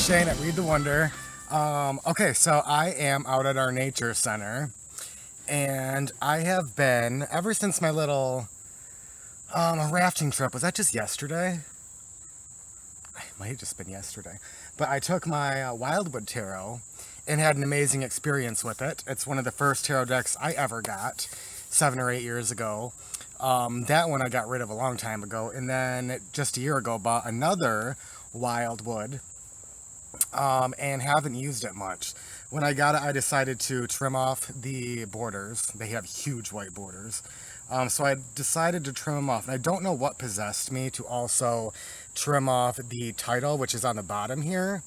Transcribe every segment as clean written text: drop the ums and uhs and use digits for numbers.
Shane at Read the Wonder. Okay, so I am out at our nature center, and I have been, ever since my little rafting trip, was that just yesterday? It might have just been yesterday. But I took my Wildwood tarot and had an amazing experience with it. It's one of the first tarot decks I ever got 7 or 8 years ago. That one I got rid of a long time ago, and then just a year ago bought another Wildwood and haven't used it much. When I got it, I decided to trim off the borders. They have huge white borders. So I decided to trim them off. And I don't know what possessed me to also trim off the title, which is on the bottom here.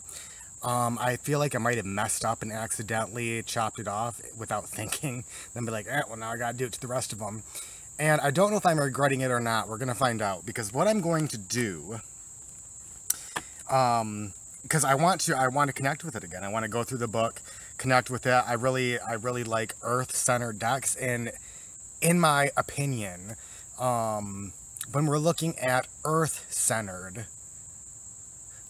I feel like I might have messed up and accidentally chopped it off without thinking. Then be like, well, now I gotta do it to the rest of them. And I don't know if I'm regretting it or not. We're gonna find out, because what I'm going to do, because I want to connect with it again. I want to go through the book, connect with it. I really like earth-centered decks, and in my opinion, when we're looking at earth-centered,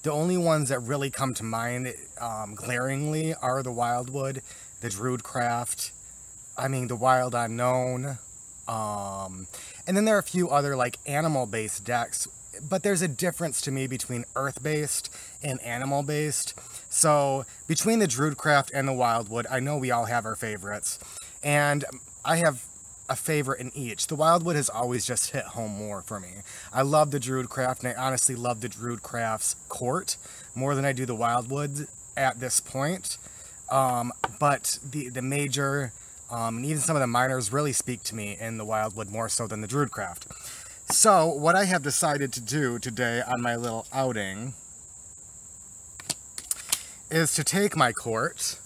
the only ones that really come to mind glaringly are the Wildwood, the Druidcraft, the Wild Unknown, and then there are a few other like animal-based decks, but there's a difference to me between earth-based and animal-based. So between the Druidcraft and the Wildwood, I know we all have our favorites, and I have a favorite in each. The Wildwood has always just hit home more for me. I love the Druidcraft, and I honestly love the Druidcraft's court more than I do the Wildwood at this point. But the major, and even some of the minors really speak to me in the Wildwood more so than the Druidcraft. So what I have decided to do today on my little outing is to take my court.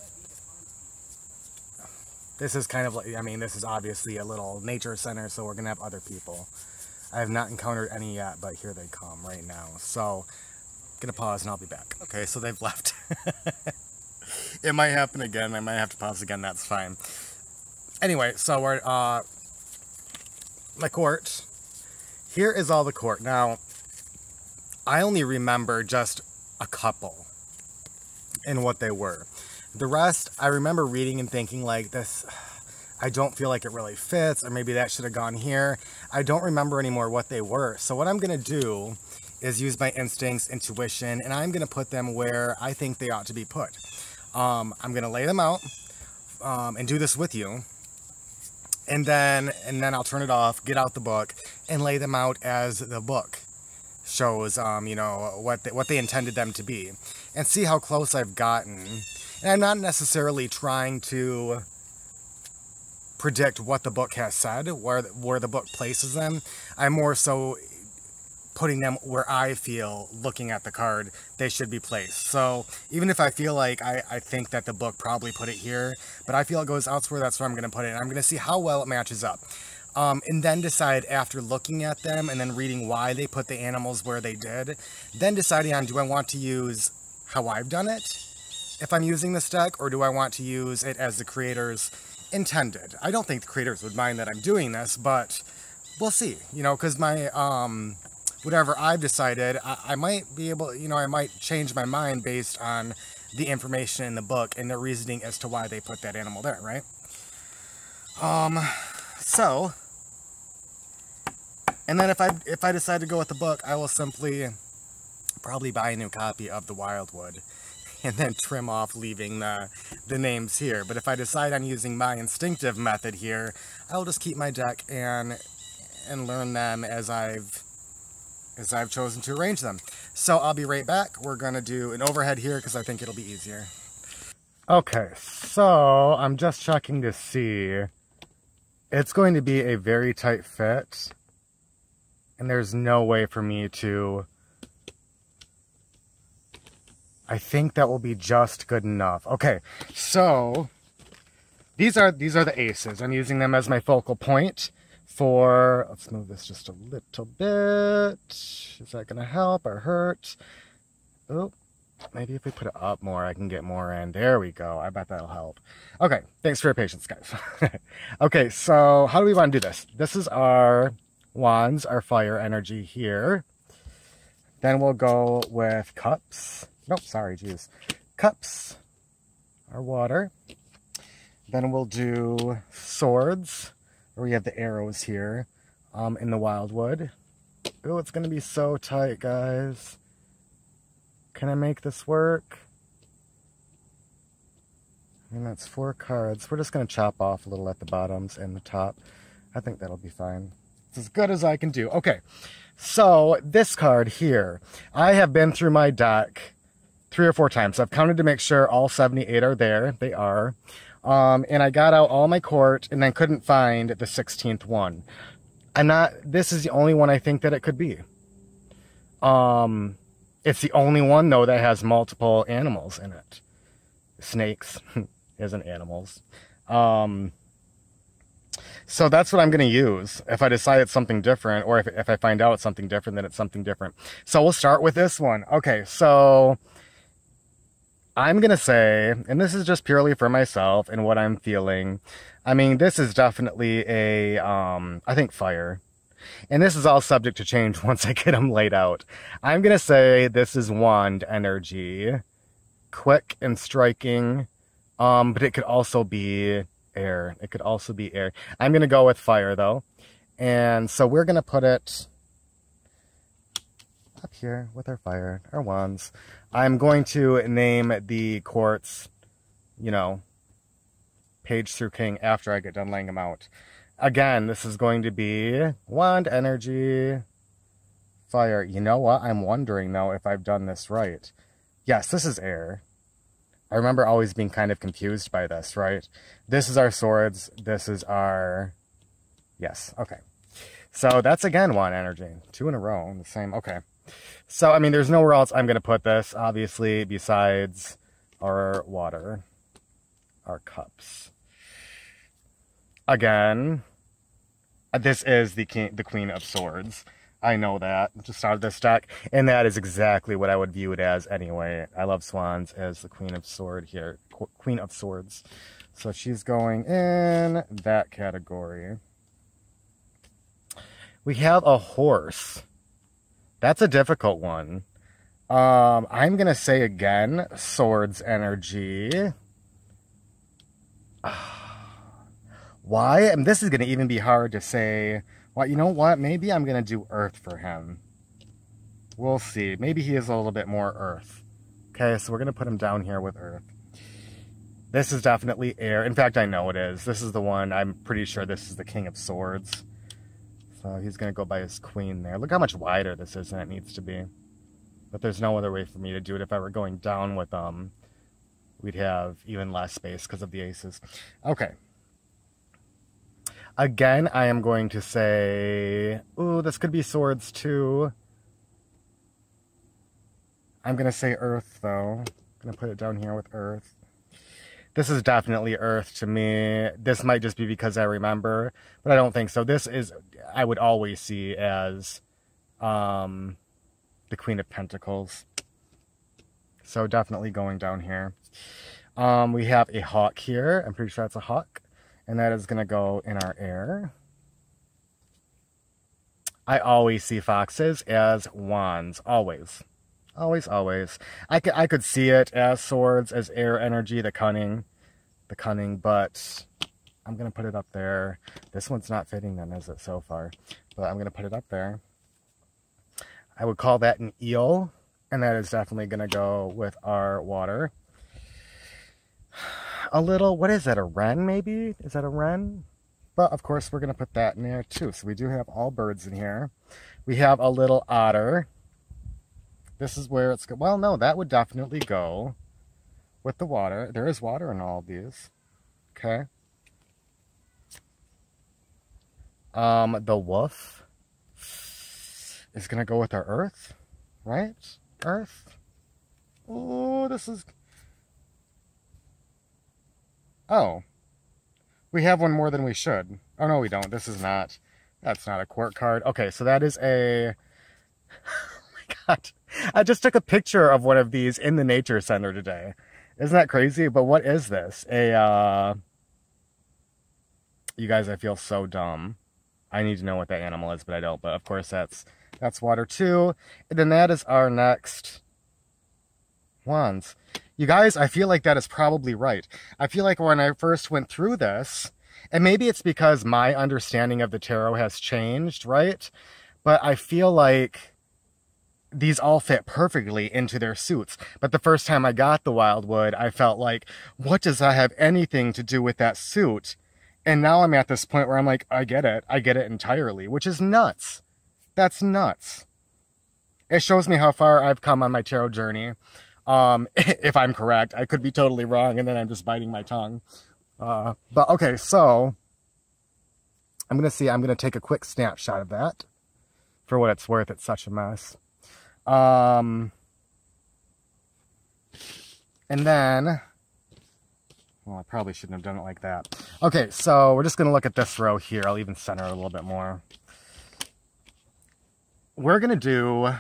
This is kind of like, this is obviously a little nature center, so we're going to have other people. I have not encountered any yet, but here they come right now. So, I'm going to pause and I'll be back. Okay, so they've left. It might happen again. I might have to pause again. That's fine. Anyway, so we're, my court. Here is all the court. Now, I only remember just a couple and what they were. The rest, I remember reading and thinking like this, I don't feel like it really fits, or maybe that should have gone here. I don't remember anymore what they were. So what I'm going to do is use my instincts, intuition, and I'm going to put them where I think they ought to be put. I'm going to lay them out and do this with you. And then I'll turn it off, get out the book, and lay them out as the book shows, what they intended them to be. And see how close I've gotten. And I'm not necessarily trying to predict what the book has said, where the book places them. I'm more so putting them where I feel, looking at the card, they should be placed. So even if I feel like I think that the book probably put it here, but I feel it goes elsewhere, that's where I'm going to put it. And I'm going to see how well it matches up. And then decide, after looking at them and then reading why they put the animals where they did, then deciding on, do I want to use how I've done it if I'm using this deck, or do I want to use it as the creators intended? I don't think the creators would mind that I'm doing this, but we'll see, because my, whatever I've decided, I might be able, I might change my mind based on the information in the book and the reasoning as to why they put that animal there, right? So, and then if I decide to go with the book, I will simply probably buy a new copy of the Wildwood and then trim off, leaving the names here. But if I decide on using my instinctive method here, I'll just keep my deck and learn them as I've chosen to arrange them. So I'll be right back. We're going to do an overhead here because I think it'll be easier. Okay, so I'm just checking to see. It's going to be a very tight fit, and there's no way for me to... I think that will be just good enough. Okay, so these are the aces. I'm using them as my focal point for, let's move this just a little bit. Is that going to help or hurt? Oh, maybe if we put it up more, I can get more in. There we go. I bet that'll help. Okay, thanks for your patience, guys. Okay, so how do we want to do this? This is our wands, our fire energy here. Then we'll go with cups. Nope, sorry, geez. Cups, our water. Then we'll do swords, where we have the arrows here in the Wildwood. Oh, it's going to be so tight, guys. Can I make this work? And that's 4 cards. We're just going to chop off a little at the bottoms and the top. I think that'll be fine. It's as good as I can do. Okay, so this card here. I have been through my deck 3 or 4 times. I've counted to make sure all 78 are there. They are. And I got out all my court and then couldn't find the 16th one. This is the only one I think that it could be. It's the only one, though, that has multiple animals in it. Snakes isn't animals. So that's what I'm going to use if I decide it's something different, or if I find out it's something different, then it's something different. So we'll start with this one. Okay, so I'm going to say, and this is just purely for myself and what I'm feeling. I mean, this is definitely a, I think fire. And this is all subject to change once I get them laid out. I'm going to say this is wand energy. Quick and striking. But it could also be air. It could also be air. I'm going to go with fire, though. And so we're going to put it up here with our fire, our wands. I'm going to name the quartz, you know, page through king after I get done laying them out. Again, this is going to be wand energy, fire. You know what? I'm wondering, though, if I've done this right. Yes, this is air. I remember always being kind of confused by this, right? This is our swords. This is our... Yes, okay. So that's, again, wand energy. 2 in a row, the same. Okay. So, I mean, there's nowhere else I'm going to put this, obviously, besides our water, our cups. Again, this is the Queen of Swords. I know that, just out of this deck, and that is exactly what I would view it as anyway. I love swans as the Queen of Sword here, Queen of Swords. So she's going in that category. We have a horse. That's a difficult one. I'm going to say again, swords energy. Why? And this is going to even be hard to say. Well, you know what? Maybe I'm going to do earth for him. We'll see. Maybe he is a little bit more earth. Okay, so we're going to put him down here with earth. This is definitely air. In fact, I know it is. This is the one. I'm pretty sure this is the King of Swords. So he's going to go by his queen there. Look how much wider this is than it needs to be. But there's no other way for me to do it. If I were going down with we'd have even less space because of the aces. Okay. Again, I am going to say, ooh, this could be swords too. I'm going to say earth, though. I'm going to put it down here with earth. This is definitely earth to me. This might just be because I remember, but I don't think so. This is, I would always see as the Queen of Pentacles. So definitely going down here. We have a hawk here. I'm pretty sure that's a hawk. And that is going to go in our air. I always see foxes as wands. Always. Always, always. I could see it as swords, as air energy, the cunning, but I'm going to put it up there. This one's not fitting then, is it, so far? But I'm going to put it up there. I would call that an eel, and that is definitely going to go with our water. A little, what is that, a wren maybe? Is that a wren? But of course we're going to put that in there too. So we do have all birds in here. We have a little otter. This is where it's, well, no, that would definitely go with the water. There is water in all of these. Okay. The wolf is going to go with our earth, right? Earth. Oh, this is... Oh, we have one more than we should. Oh, no, we don't. This is not, that's not a court card. Okay, so that is a, oh my God. I just took a picture of one of these in the nature center today. Isn't that crazy? But what is this? You guys, I feel so dumb. I need to know what that animal is, but I don't. But of course, that's water too. And then that is our next, Wands. You guys, I feel like that is probably right. I feel like when I first went through this, and maybe it's because my understanding of the tarot has changed, right? But I feel like these all fit perfectly into their suits. But the first time I got the Wildwood, I felt like, what does that have anything to do with that suit? And now I'm at this point where I'm like, I get it entirely, which is nuts. That's nuts. It shows me how far I've come on my tarot journey. If I'm correct, I could be totally wrong, and then I'm just biting my tongue. But okay, so I'm gonna take a quick snapshot of that. For what it's worth, it's such a mess. And then, well, I probably shouldn't have done it like that. Okay, so we're just going to look at this row here. I'll even center it a little bit more. We're going to do,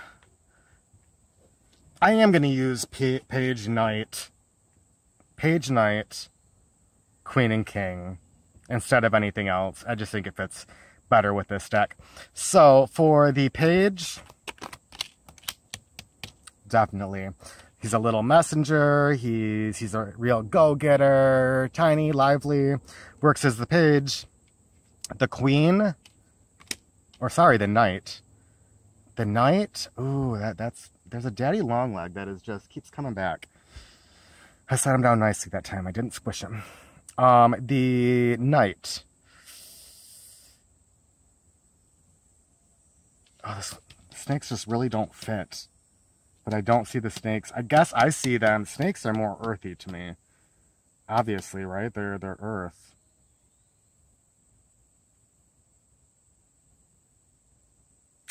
I am going to use Page Knight, Queen and King, instead of anything else. I just think it fits better with this deck. So, for the Page, definitely. He's a little messenger. He's a real go-getter, tiny, lively, works as the page. The Queen, or sorry, the Knight. The Knight, ooh, there's a daddy long leg that is just keeps coming back. I set him down nicely that time. I didn't squish him. The Knight. Oh, the snakes just really don't fit. But I don't see the snakes. I guess I see them. Snakes are more earthy to me. Obviously, right? They're earth.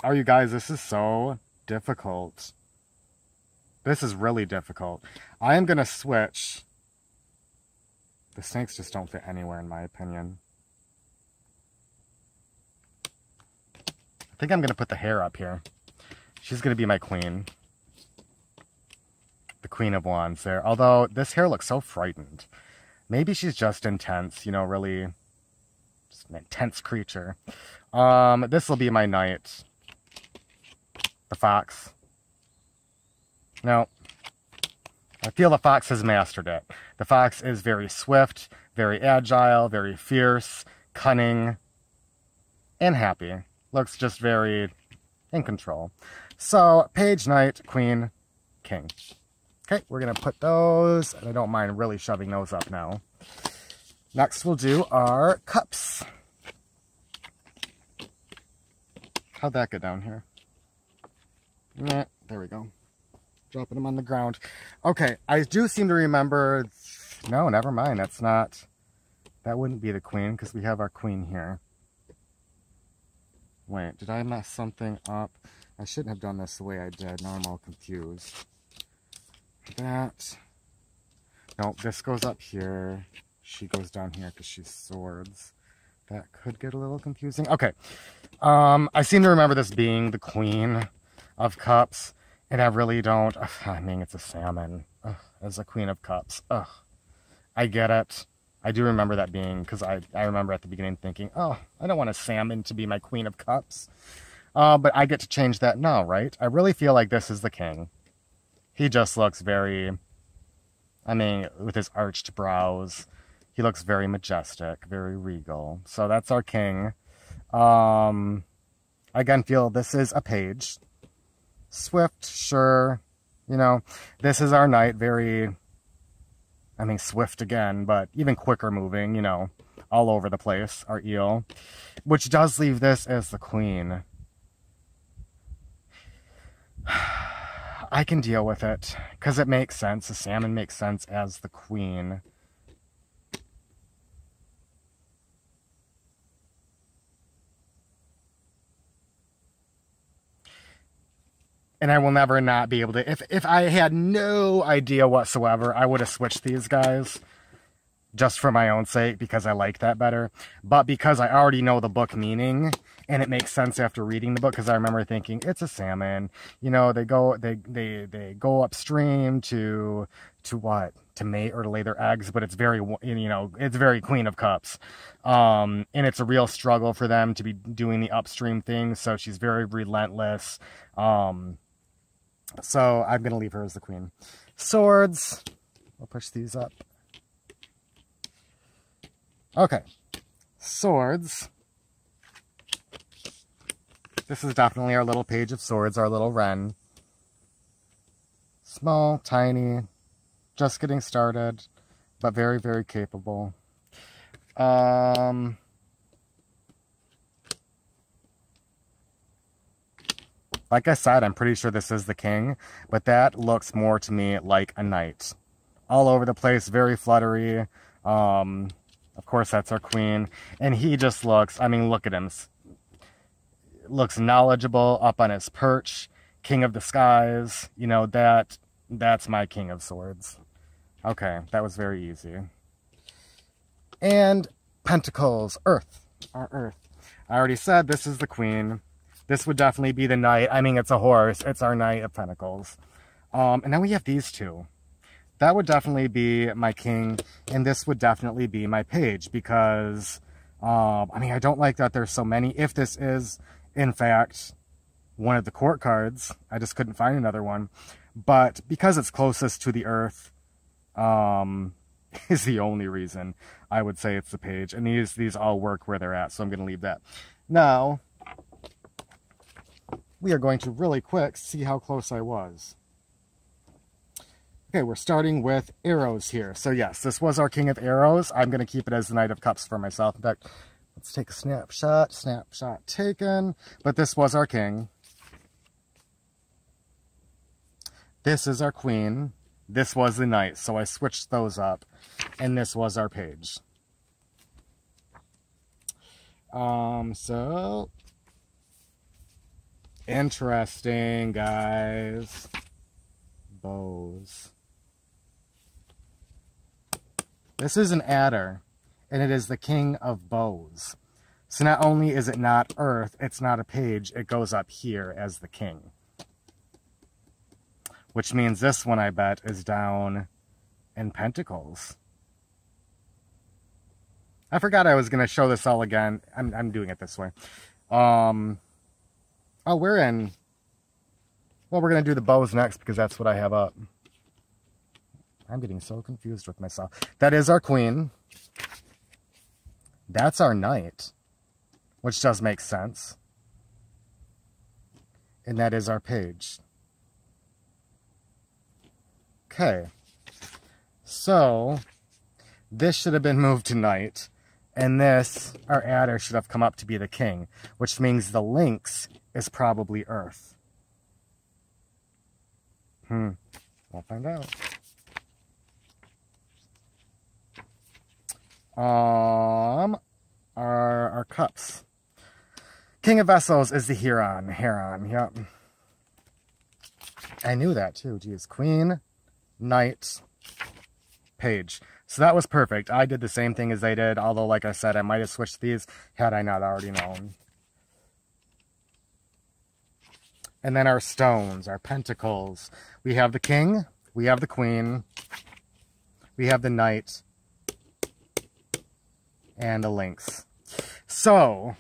Oh, you guys, this is so difficult. This is really difficult. I am going to switch. The snakes just don't fit anywhere, in my opinion. I think I'm going to put the hair up here. She's going to be my queen. The Queen of Wands there. Although, this hair looks so frightened. Maybe she's just intense, you know, really just an intense creature. This will be my Knight. The Fox. No. I feel the Fox has mastered it. The Fox is very swift, very agile, very fierce, cunning, and happy. Looks just very in control. So, Page, Knight, Queen, King. Okay, we're going to put those, and I don't mind really shoving those up now. Next, we'll do our cups. How'd that get down here? Yeah, there we go. Dropping them on the ground. Okay, I do seem to remember... No, never mind. That's not... That wouldn't be the Queen, because we have our Queen here. Wait, did I mess something up? I shouldn't have done this the way I did. Now I'm all confused. That. No, this goes up here. She goes down here because she's swords. That could get a little confusing. Okay. I seem to remember this being the Queen of Cups. And I really don't. I mean, it's a salmon. As a Queen of Cups. I get it. I do remember that being, because I remember at the beginning thinking, oh, I don't want a salmon to be my Queen of Cups. But I get to change that now, right? I really feel like this is the King. He just looks very, I mean, with his arched brows, he looks very majestic, very regal. So that's our King. Again, feel this is a page. Swift, sure, you know. This is our Knight, very, I mean, swift again, but even quicker moving, you know, all over the place, our eel. Which does leave this as the Queen. I can deal with it, because it makes sense. The salmon makes sense as the Queen. And I will never not be able to... If I had no idea whatsoever, I would have switched these guys. Just for my own sake, because I like that better. But because I already know the book meaning, and it makes sense after reading the book, because I remember thinking, it's a salmon. You know, they go upstream to what? To mate or to lay their eggs, but it's very, you know, it's very Queen of Cups. And it's a real struggle for them to be doing the upstream thing, so she's very relentless. So I'm going to leave her as the Queen. Swords. We'll push these up. Okay. Swords. This is definitely our little page of swords, our little wren. Small, tiny, just getting started, but very, very capable. Like I said, I'm pretty sure this is the king, but that looks more to me like a knight. All over the place, very fluttery. Of course, that's our queen. And he just looks, I mean, look at him. Looks knowledgeable, up on his perch. King of the skies. You know, that's my king of swords. Okay, that was very easy. And pentacles, earth. Our earth. I already said this is the queen. This would definitely be the knight. I mean, it's a horse. It's our knight of pentacles. And then we have these two. That would definitely be my king, and this would definitely be my page, because, I mean, I don't like that there's so many. If this is, in fact, one of the court cards, I just couldn't find another one. But because it's closest to the earth, is the only reason I would say it's the page. And these all work where they're at, so I'm going to leave that. Now, we are going to really quick see how close I was. Okay, we're starting with arrows here. So yes, this was our king of arrows. I'm going to keep it as the knight of cups for myself. In fact, let's take a snapshot. Snapshot taken. But this was our king. This is our queen. This was the knight. So I switched those up. And this was our page. So interesting, guys. Bows. This is an adder, and it is the king of bows. So not only is it not earth, it's not a page, it goes up here as the king. Which means this one, I bet, is down in pentacles. I forgot I was going to show this all again. I'm doing it this way. Oh, we're in... Well, we're going to do the bows next, because that's what I have up. I'm getting so confused with myself. That is our queen. That's our knight, which does make sense. And that is our page. Okay. So, this should have been moved to knight. And this, our adder, should have come up to be the king, which means the lynx is probably earth. We'll find out. Our cups. King of vessels is the Heron. Yep. I knew that too. Geez. Queen, knight, page. So that was perfect. I did the same thing as they did, although, like I said, I might have switched these had I not already known. And then our stones, our pentacles. We have the king, we have the queen, we have the knight, and the lynx. So,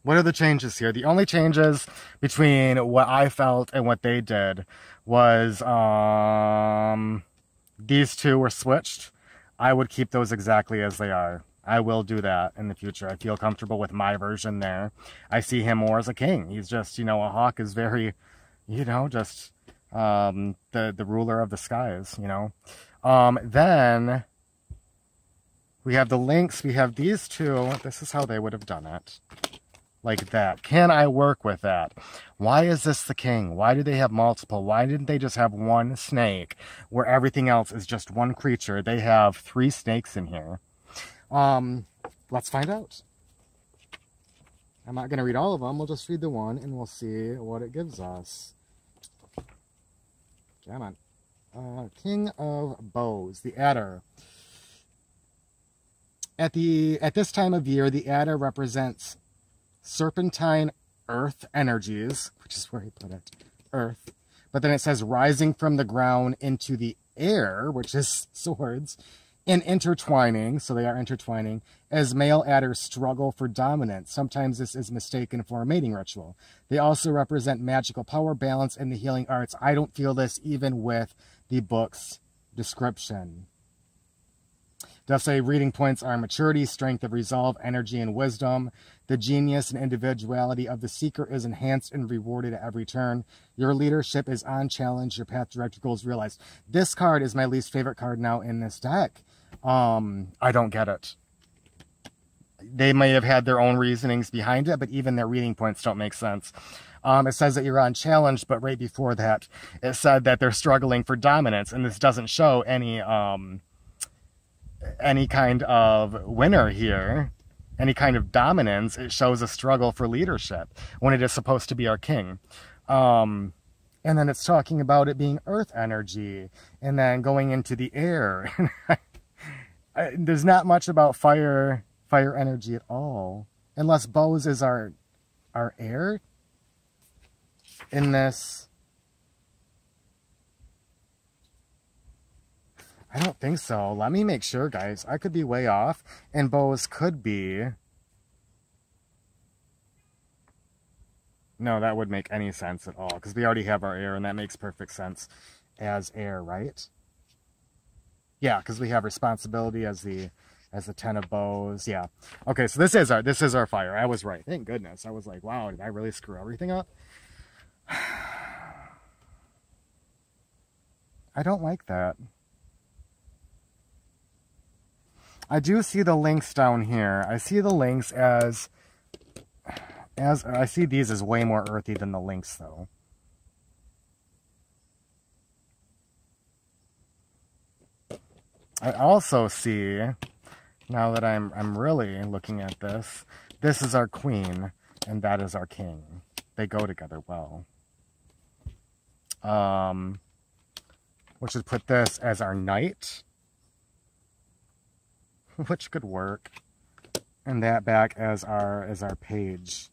what are the changes here? The only changes between what I felt and what they did was these two were switched. I would keep those exactly as they are. I will do that in the future. I feel comfortable with my version there. I see him more as a king. He's just, you know, a hawk is very, you know, just the ruler of the skies, you know. Then we have the lynx. We have these two. This is how they would have done it. Like that. Can I work with that? Why is this the king? Why do they have multiple? Why didn't they just have one snake where everything else is just one creature? They have 3 snakes in here. Let's find out. I'm not going to read all of them. We'll just read the one and we'll see what it gives us. Come on. King of Bows, the adder. At this time of year, the adder represents serpentine earth energies, which is where he put it, earth. But then it says rising from the ground into the air, which is swords, In intertwining, so they are intertwining, as male adders struggle for dominance. Sometimes this is mistaken for a mating ritual. They also represent magical power, balance, and the healing arts. I don't feel this even with the book's description. They'll say reading points are maturity, strength of resolve, energy, and wisdom. The genius and individuality of the seeker is enhanced and rewarded at every turn. Your leadership is on challenge. Your path direct goals realized. This card is my least favorite card now in this deck. I don't get it. They may have had their own reasonings behind it, but even their reading points don't make sense. It says that you're on challenge, but right before that, it said that they're struggling for dominance, and this doesn't show any kind of winner here, any kind of dominance. It shows a struggle for leadership when it is supposed to be our king. And then it's talking about it being earth energy and then going into the air. There's not much about fire energy at all, unless bows is our air in this. I don't think so. Let me make sure, guys. I could be way off, and bows could be. No, that would make any sense at all, because we already have our air, and that makes perfect sense as air, right? Yeah, because we have responsibility as the 10 of bows. Yeah. Okay, so this is our fire. I was right. Thank goodness. I was like, wow, did I really screw everything up? I don't like that. I do see the links down here. I see the links as I see these as way more earthy than the links, though. I also see, now that I'm really looking at this, this is our queen and that is our king. They go together well. We should put this as our knight, which could work, and that back as our page.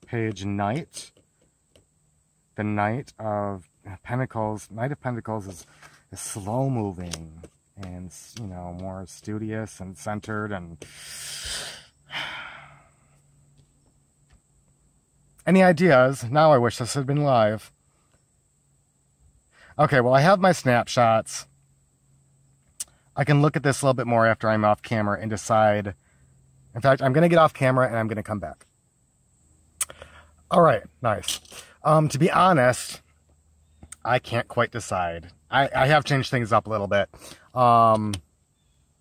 Page knight. The Knight of Pentacles. Knight of Pentacles is slow moving and, you know, more studious and centered and. Any ideas? Now I wish this had been live. Okay, well, I have my snapshots. I can look at this a little bit more after I'm off camera and decide. In fact, I'm going to get off camera and I'm going to come back. All right, nice. To be honest, I can't quite decide. I have changed things up a little bit.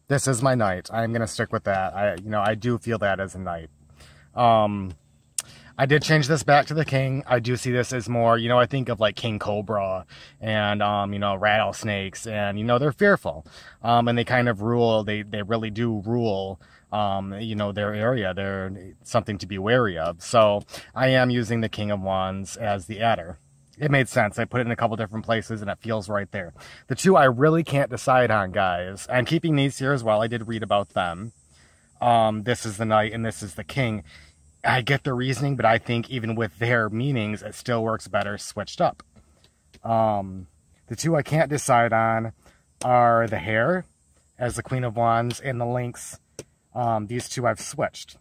This is my knight. I'm going to stick with that. I do feel that as a knight. I did change this back to the king. I do see this as more, I think of like King Cobra and, rattlesnakes, and, they're fearful. And they kind of rule, they really do rule, their area. They're something to be wary of. So I am using the King of Wands as the adder. It made sense. I put it in a couple different places and it feels right there. The two I really can't decide on, guys. I'm keeping these here as well. I did read about them. This is the knight and this is the king. I get the reasoning, but I think even with their meanings, it still works better switched up. The two I can't decide on are the hare as the Queen of Wands and the lynx. These two I've switched.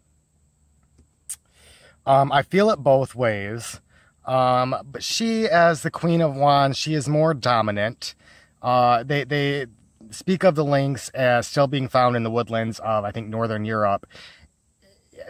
I feel it both ways. But she, as the Queen of Wands, she is more dominant. They speak of the lynx as still being found in the woodlands of, I think, Northern Europe.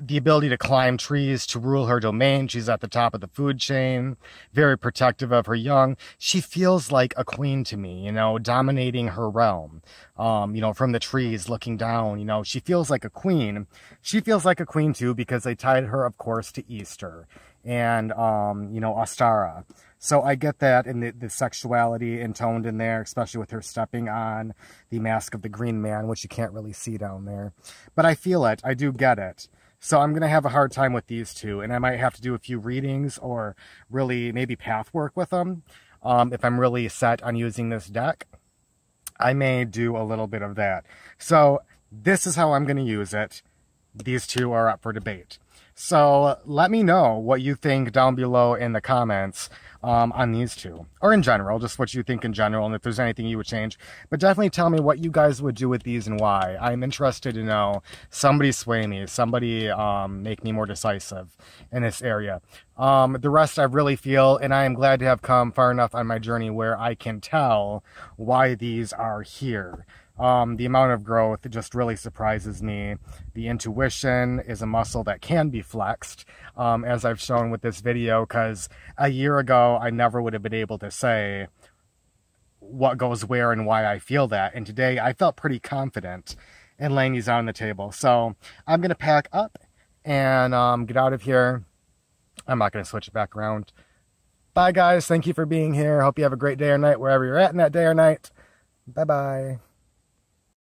The ability to climb trees to rule her domain. She's at the top of the food chain, very protective of her young. She feels like a queen to me, dominating her realm. From the trees looking down, she feels like a queen. She feels like a queen too because they tied her, of course, to Easter and, Ostara. So I get that in the sexuality intoned in there, especially with her stepping on the mask of the Green Man, which you can't really see down there. But I feel it. I do get it. So I'm going to have a hard time with these two, and I might have to do a few readings or really maybe path work with them. If I'm really set on using this deck, I may do a little bit of that. So this is how I'm going to use it. these two are up for debate. So let me know what you think down below in the comments on these two, or in general, just what you think in general, and if there's anything you would change. But definitely tell me what you guys would do with these and why. I'm interested to know. Somebody sway me, somebody make me more decisive in this area. The rest I really feel, and I am glad to have come far enough on my journey where I can tell why these are here. The amount of growth just really surprises me. The intuition is a muscle that can be flexed, as I've shown with this video, because a year ago, I never would have been able to say what goes where and why I feel that. And today, I felt pretty confident in laying these out on the table. So I'm going to pack up and get out of here. I'm not going to switch it back around. Bye, guys. Thank you for being here. Hope you have a great day or night wherever you're at in that day or night. Bye-bye.